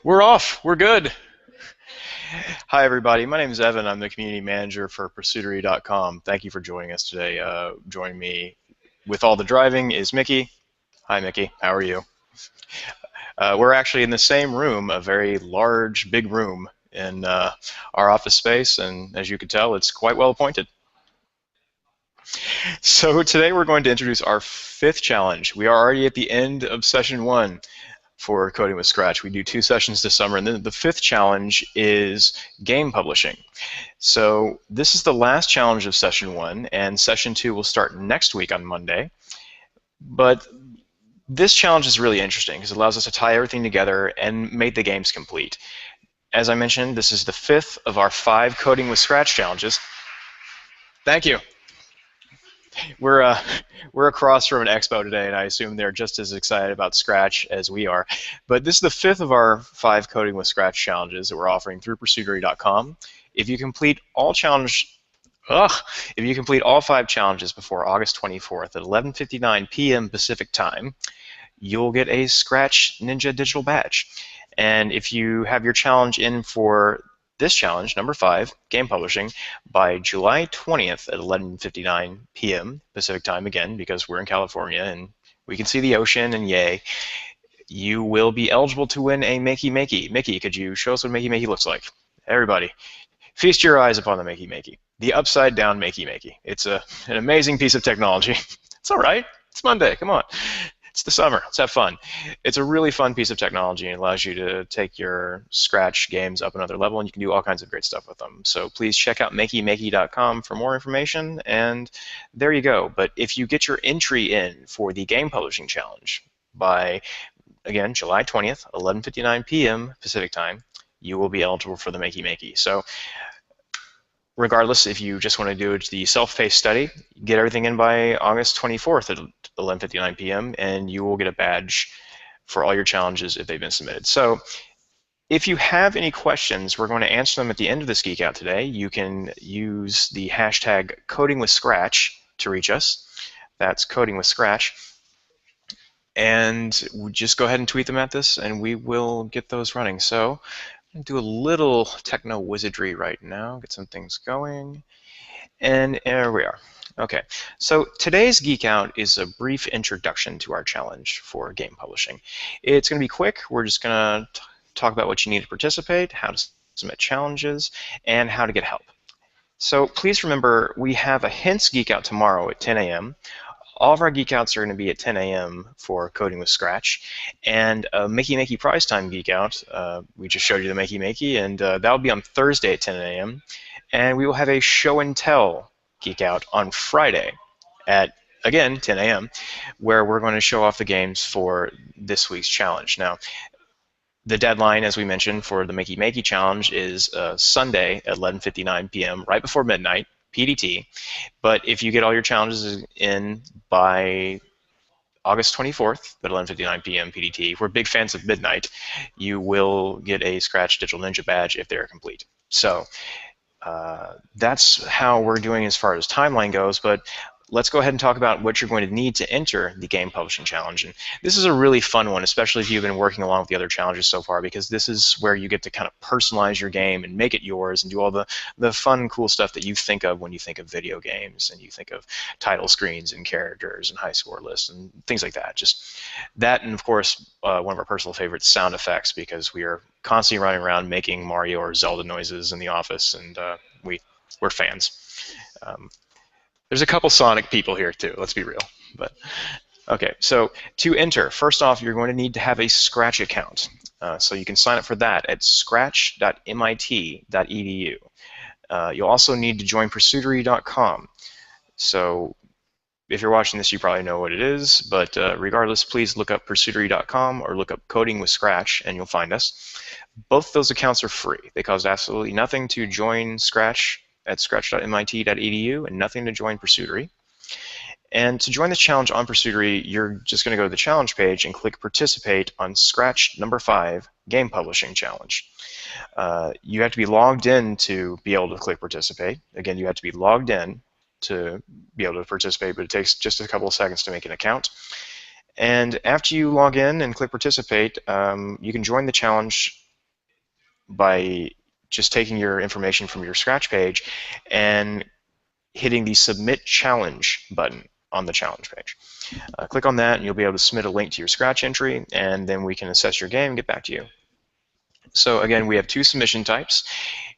We're off. We're good. Hi, everybody. My name is Evan. I'm the community manager for Pursuitery.com. Thank you for joining us today. Joining me with all the driving is Mickey. Hi, Mickey. How are you? We're actually in the same room, a very large, big room in our office space, and as you can tell, it's quite well appointed. So today we're going to introduce our fifth challenge. We are already at the end of session one for Coding with Scratch. We do 2 sessions this summer, and then the fifth challenge is game publishing. So this is the last challenge of session one, and session two will start next week on Monday. But this challenge is really interesting because it allows us to tie everything together and make the games complete. As I mentioned, this is the fifth of our 5 Coding with Scratch challenges. Thank you. We're we're across from an expo today, and I assume they're just as excited about Scratch as we are. But this is the fifth of our 5 Coding with Scratch challenges that we're offering through Pursuitery.com. If you complete all if you complete all 5 challenges before August 24th at 11:59 p.m. Pacific time, you'll get a Scratch Ninja digital badge. And if you have your challenge in for this challenge, number 5, game publishing, by July 20th at 11:59 p.m. Pacific time, again, because we're in California and we can see the ocean and yay, you will be eligible to win a Makey Makey. Mickey, could you show us what Makey Makey looks like? Everybody, feast your eyes upon the Makey Makey. The upside down Makey Makey. It's an amazing piece of technology. It's all right. It's Monday. Come on. It's the summer. Let's have fun. It's a really fun piece of technology and allows you to take your Scratch games up another level, and you can do all kinds of great stuff with them. So please check out makeymakey.com for more information, and there you go. But if you get your entry in for the game publishing challenge by, again, July 20th, 11:59 p.m. Pacific time, you will be eligible for the Makey Makey. So regardless, if you just want to do the self-paced study, get everything in by August 24th at 11:59 p.m. and you will get a badge for all your challenges if they've been submitted. So if you have any questions, we're going to answer them at the end of this Geek Out today. You can use the hashtag #CodingWithScratch to reach us. That's Coding with Scratch. And just go ahead and tweet them at this, and we will get those running. So do a little techno wizardry right now, get some things going, and there we are. Okay, so today's Geek Out is a brief introduction to our challenge for game publishing. It's going to be quick. We're just going to talk about what you need to participate, how to submit challenges, and how to get help. So please remember, we have a Hints Geek Out tomorrow at 10 a.m. All of our Geek Outs are going to be at 10 a.m. for Coding with Scratch. And Makey Makey Prize Time Geek Out, we just showed you the Makey Makey, and that'll be on Thursday at 10 a.m. And we will have a Show and Tell Geek Out on Friday at, again, 10 a.m., where we're going to show off the games for this week's challenge. Now, the deadline, as we mentioned, for the Makey Makey challenge is Sunday at 11:59 p.m., right before midnight. PDT, but if you get all your challenges in by August 24th at 11:59 p.m. PDT, we're big fans of midnight, you will get a Scratch Digital Ninja badge if they're complete. So that's how we're doing as far as timeline goes, but let's go ahead and talk about what you're going to need to enter the game publishing challenge. And this is a really fun one, especially if you've been working along with the other challenges so far, because this is where you get to kind of personalize your game and make it yours and do all the fun, cool stuff that you think of when you think of video games and you think of title screens and characters and high score lists and things like that. Just that, and of course, one of our personal favorites, sound effects, because we are constantly running around making Mario or Zelda noises in the office, and we're fans. There's a couple Sonic people here too, let's be real. But okay, so to enter, first off, you're going to need to have a Scratch account. So you can sign up for that at scratch.mit.edu. You'll also need to join Pursuitery.com. So if you're watching this, you probably know what it is, but regardless, please look up Pursuitery.com or look up Coding with Scratch and you'll find us. Both those accounts are free. They cost absolutely nothing to join Scratch at scratch.mit.edu and nothing to join Pursuitery. And to join the challenge on Pursuitery, you're just going to go to the challenge page and click Participate on Scratch number 5, Game Publishing Challenge. You have to be logged in to be able to click Participate. Again, you have to be logged in to be able to participate, but it takes just a couple of seconds to make an account. And after you log in and click Participate, you can join the challenge by just taking your information from your Scratch page and hitting the Submit Challenge button on the challenge page. Click on that and you'll be able to submit a link to your Scratch entry, and then we can assess your game and get back to you. So again, we have two submission types.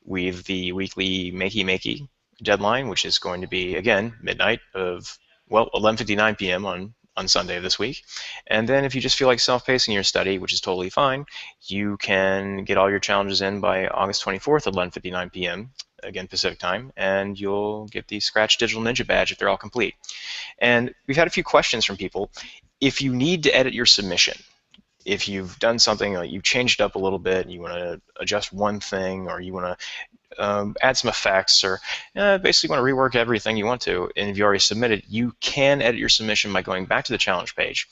We have the weekly Makey deadline, which is going to be, again, midnight of, well, 11:59 p.m. on Sunday of this week. And then if you just feel like self-pacing your study, which is totally fine, you can get all your challenges in by August 24th at 11:59 p.m., again, Pacific time, and you'll get the Scratch Digital Ninja badge if they're all complete. And we've had a few questions from people. If you need to edit your submission, if you've done something like you've changed it up a little bit, you want to adjust one thing, or you want to add some effects, or basically want to rework everything you want to, and if you already submitted, you can edit your submission by going back to the challenge page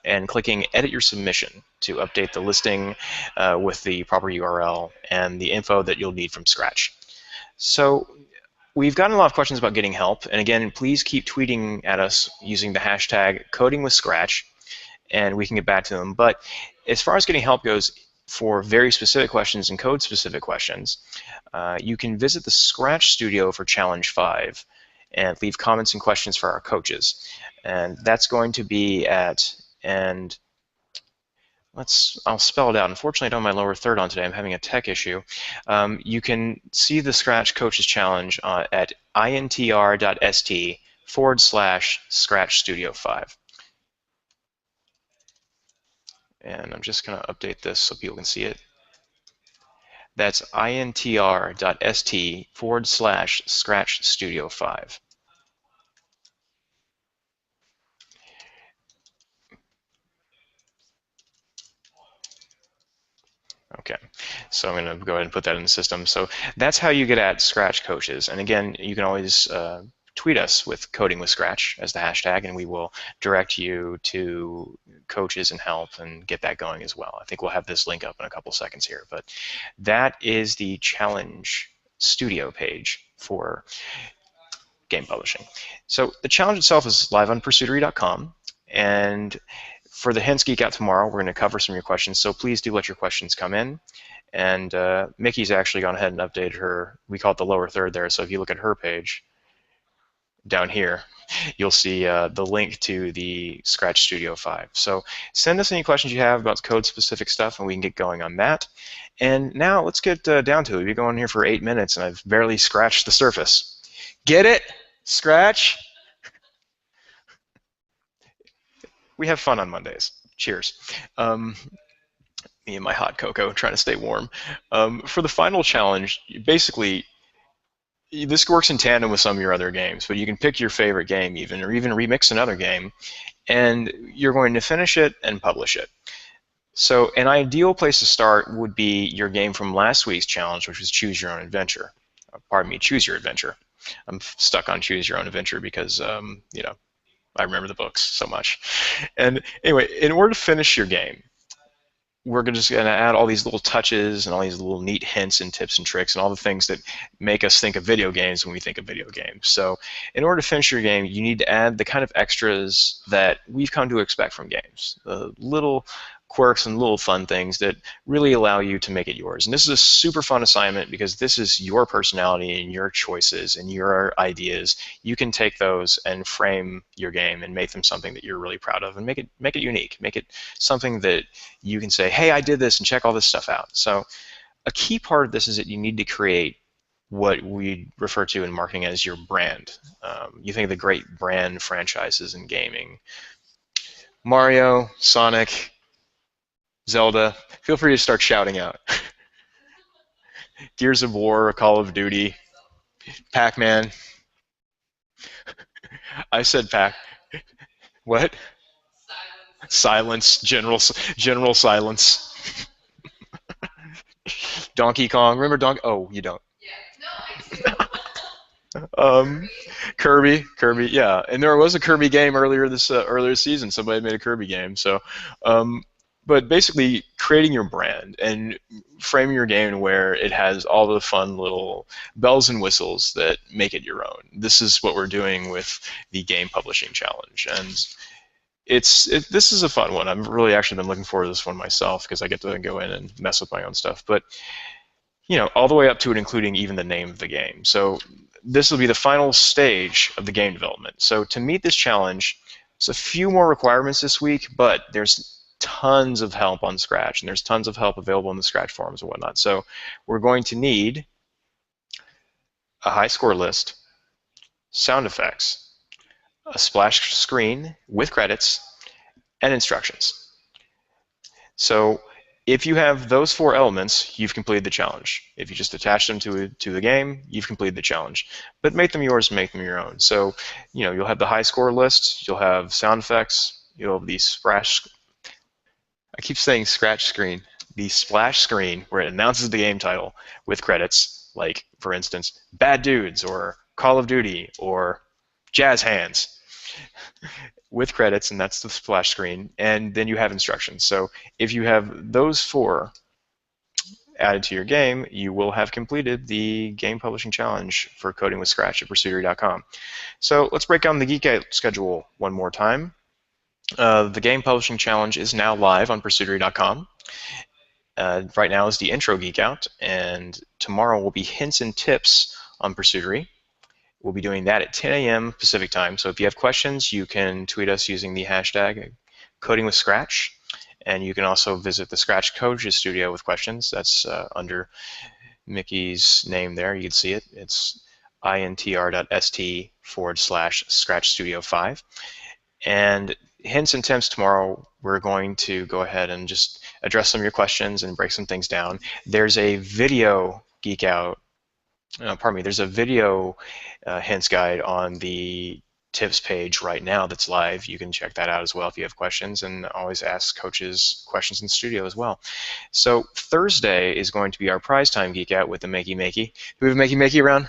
and clicking Edit Your Submission to update the listing with the proper URL and the info that you'll need from Scratch. So we've gotten a lot of questions about getting help, and again, please keep tweeting at us using the hashtag #CodingWithScratch, and we can get back to them. But as far as getting help goes, for very specific questions and code-specific questions, you can visit the Scratch Studio for Challenge 5 and leave comments and questions for our coaches. And that's going to be at, and I'll spell it out. Unfortunately, I don't have my lower third on today. I'm having a tech issue. You can see the Scratch Coaches Challenge at intr.st/Scratch Studio 5. And I'm just going to update this so people can see it. That's intr.st/Scratch Studio 5. Okay, so I'm going to go ahead and put that in the system. So that's how you get at Scratch Coaches. And again, you can always tweet us with Coding with Scratch as the hashtag, and we will direct you to coaches and help and get that going as well. I think we'll have this link up in a couple seconds here, but that is the Challenge Studio page for game publishing. So the challenge itself is live on Pursuitery.com, and for the Hints Geek Out tomorrow, we're going to cover some of your questions, so please do let your questions come in. And Mickey's actually gone ahead and updated her, we call it the lower third there, so if you look at her page down here, you'll see the link to the Scratch Studio 5. So send us any questions you have about code-specific stuff, and we can get going on that. And now let's get down to it. We've been going here for 8 minutes, and I've barely scratched the surface. Get it? Scratch? We have fun on Mondays. Cheers. Me and my hot cocoa trying to stay warm. For the final challenge, basically, this works in tandem with some of your other games, but you can pick your favorite game even, or even remix another game, and you're going to finish it and publish it. So an ideal place to start would be your game from last week's challenge, which was Choose Your Own Adventure. Pardon me, Choose Your Adventure. I'm stuck on Choose Your Own Adventure because, you know, I remember the books so much. And anyway, in order to finish your game, we're just going to add all these little touches and all these little neat hints and tips and tricks and all the things that make us think of video games when we think of video games. So in order to finish your game, you need to add the kind of extras that we've come to expect from games. The little quirks and little fun things that really allow you to make it yours. And this is a super fun assignment because this is your personality and your choices and your ideas. You can take those and frame your game and make them something that you're really proud of and make it unique. Make it something that you can say, hey, I did this, and check all this stuff out. So a key part of this is that you need to create what we refer to in marketing as your brand. You think of the great brand franchises in gaming. Mario, Sonic, Zelda, feel free to start shouting out. Gears of War, Call of Duty, Pac-Man. I said Pac. What? Silence. General silence. Donkey Kong. Remember Donkey? Oh, you don't. Kirby, yeah, and there was a Kirby game earlier this season. Somebody made a Kirby game, so. But basically, creating your brand and framing your game where it has all the fun little bells and whistles that make it your own. This is what we're doing with the Game Publishing Challenge, and this is a fun one. I've really actually been looking forward to this one myself because I get to go in and mess with my own stuff. But all the way up to and including even the name of the game. So this will be the final stage of the game development. So to meet this challenge, there's a few more requirements this week, but there's tons of help on Scratch, and there's tons of help available in the Scratch forums and whatnot. So we're going to need a high score list, sound effects, a splash screen with credits, and instructions. So if you have those 4 elements, you've completed the challenge. If you just attach them to the game, you've completed the challenge. But make them yours, make them your own. So, you'll have the high score list, you'll have sound effects, you'll have the splash. I keep saying scratch screen. The splash screen where it announces the game title with credits, like for instance, Bad Dudes or Call of Duty or Jazz Hands with credits, and that's the splash screen, and then you have instructions. So if you have those 4 added to your game, you will have completed the game publishing challenge for coding with Scratch at Pursuitery.com. So let's break down the Geek Out schedule one more time. The game publishing challenge is now live on Pursuitery.com. Right now is the intro Geek Out, and tomorrow will be hints and tips on Pursuitery. We'll be doing that at 10 a.m. Pacific time. So if you have questions, you can tweet us using the hashtag Coding with Scratch. And you can also visit the Scratch Coaches Studio with questions. That's under Mickey's name there. You can see it. It's intr.st/Scratch Studio 5. And hints and tips tomorrow, we're going to go ahead and just address some of your questions and break some things down. There's a video Geek Out. There's a video hints guide on the tips page right now that's live. You can check that out as well if you have questions, and always ask coaches questions in the studio as well. So Thursday is going to be our prize time Geek Out with the Makey Makey. Do we have a Makey Makey around?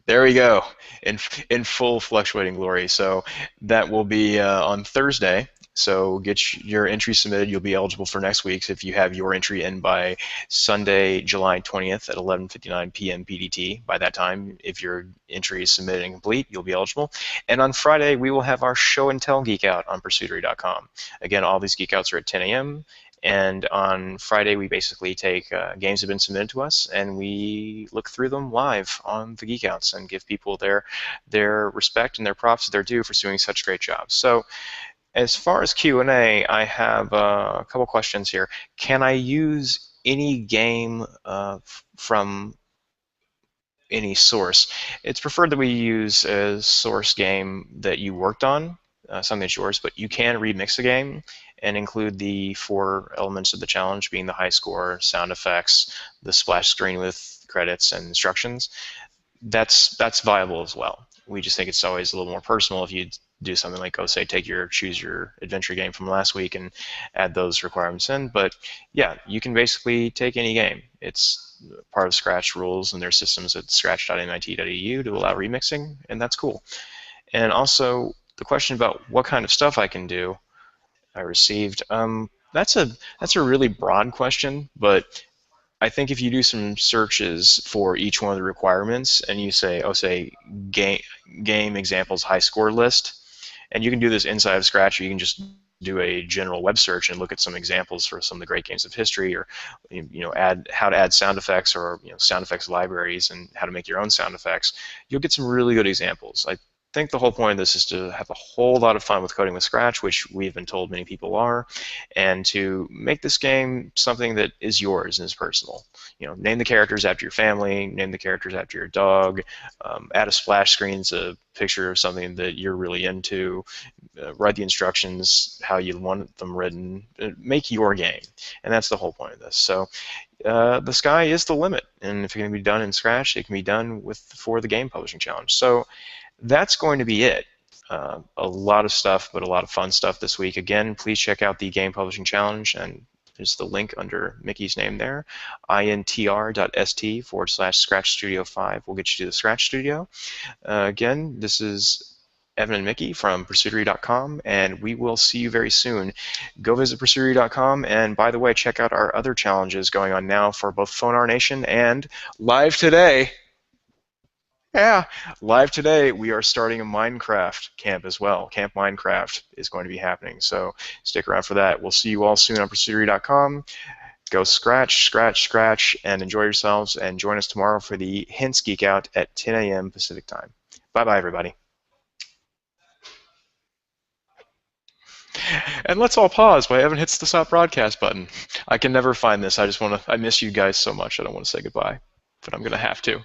There we go, in full fluctuating glory. So that will be on Thursday. So get your entry submitted. You'll be eligible for next week's if you have your entry in by Sunday, July 20th at 11:59 p.m. PDT. By that time, if your entry is submitted and complete, you'll be eligible. And on Friday, we will have our show and tell Geek Out on Pursuitery.com. Again, all these Geek Outs are at 10 a.m. And on Friday, we basically take games that have been submitted to us, and we look through them live on the Geek Outs and give people their respect and their props that they're due for doing such great jobs. So as far as Q&A, I have a couple questions here. Can I use any game from any source? It's preferred that we use a source game that you worked on, something that's yours, but you can remix the game and include the 4 elements of the challenge, being the high score, sound effects, the splash screen with credits and instructions. That's viable as well. We just think it's always a little more personal if you do something like, say, choose your adventure game from last week and add those requirements in. But yeah, you can basically take any game. It's part of Scratch rules and their systems at scratch.mit.edu to allow remixing, and that's cool. And also the question about what kind of stuff I can do, I received. That's a really broad question, but I think if you do some searches for each one of the requirements and you say, game examples high score list, and you can do this inside of Scratch, or you can just do a general web search and look at some examples for some of the great games of history, or how to add sound effects, or sound effects libraries, and how to make your own sound effects. You'll get some really good examples. I think the whole point of this is to have a whole lot of fun with coding with Scratch, which we've been told many people are, and to make this game something that is yours and is personal. Name the characters after your family, name the characters after your dog, add a splash screen, it's a picture of something that you're really into, write the instructions how you want them written, make your game, and that's the whole point of this. So the sky is the limit, and if it can be done in Scratch, it can be done for the game publishing challenge. So that's going to be it. A lot of stuff, but a lot of fun stuff this week. Again, please check out the Game Publishing Challenge, and there's the link under Mickey's name there, intr.st/Scratch Studio 5 will get you to the Scratch Studio. Again, this is Evan and Mickey from Pursuitery.com, and we will see you very soon. Go visit Pursuitery.com, and by the way, check out our other challenges going on now for both Phonar Nation and live today. Yeah, live today, we are starting a Minecraft camp as well. Camp Minecraft is going to be happening, so stick around for that. We'll see you all soon on Pursuitery.com. Go scratch, scratch, scratch, and enjoy yourselves. And join us tomorrow for the Hints Geek Out at 10 a.m. Pacific time. Bye-bye, everybody. And let's all pause while Evan hits the stop broadcast button. I can never find this. I miss you guys so much. I don't want to say goodbye, but I'm going to have to.